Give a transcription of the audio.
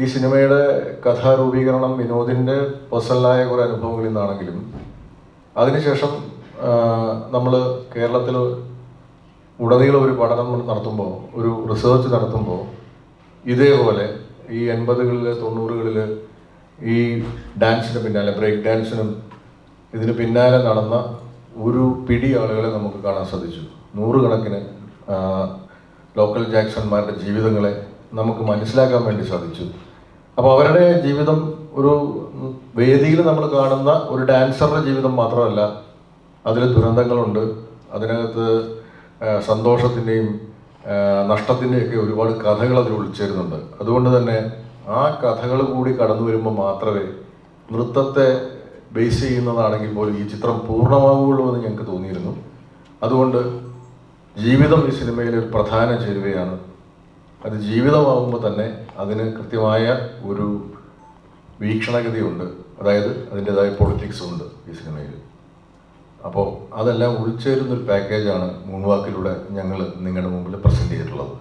ഈ സിനിമയുടെ കഥാരൂപീകരണം വിനോദിൻ്റെ പേഴ്സണലായ കുറേ അനുഭവങ്ങളിൽ നിന്നാണെങ്കിലും അതിനുശേഷം നമ്മൾ കേരളത്തിൽ ഉടനീളം ഒരു പഠനം നടത്തുമ്പോൾ, ഒരു റിസർച്ച് നടത്തുമ്പോൾ ഇതേപോലെ ഈ 80കളിൽ 90കളിൽ ഈ ഡാൻസിന് പിന്നാലെ, ബ്രേക്ക് ഡാൻസിനും ഇതിന് പിന്നാലെ നടന്ന ഒരു പിടി ആളുകളെ നമുക്ക് കാണാൻ സാധിച്ചു. നൂറുകണക്കിന് ലോക്കൽ ജാക്സന്മാരുടെ ജീവിതങ്ങളെ നമുക്ക് മനസ്സിലാക്കാൻ വേണ്ടി സാധിച്ചു. അപ്പോൾ അവരുടെ ജീവിതം ഒരു വേദിയിൽ നമ്മൾ കാണുന്ന ഒരു ഡാൻസറുടെ ജീവിതം മാത്രമല്ല, അതിൽ ദുരന്തങ്ങളുണ്ട്, അതിനകത്ത് സന്തോഷത്തിൻ്റെയും നഷ്ടത്തിൻ്റെയൊക്കെ ഒരുപാട് കഥകൾ അതിൽ ഒളിച്ചേരുന്നുണ്ട്. അതുകൊണ്ട് തന്നെ ആ കഥകൾ കൂടി കടന്നു വരുമ്പോൾ മാത്രമേ നൃത്തത്തെ ബേസ് ചെയ്യുന്നതാണെങ്കിൽ പോലും ഈ ചിത്രം പൂർണ്ണമാവുകയുള്ളൂ എന്ന് ഞങ്ങൾക്ക് തോന്നിയിരുന്നു. അതുകൊണ്ട് ജീവിതം ഈ സിനിമയിലെ ഒരു പ്രധാന ചേരുവയാണ്. അത് ജീവിതമാകുമ്പോൾ തന്നെ അതിന് കൃത്യമായ ഒരു വീക്ഷണഗതിയുണ്ട്, അതായത് അതിൻ്റെതായ പൊളിറ്റിക്സും ഉണ്ട് ഈ സിനിമയിൽ. അപ്പോൾ അതെല്ലാം ഉൾച്ചേരുന്നൊരു പാക്കേജാണ് മൂൺ വാക്കിലൂടെ ഞങ്ങൾ നിങ്ങളുടെ മുമ്പിൽ പ്രസൻറ്റ് ചെയ്തിട്ടുള്ളത്.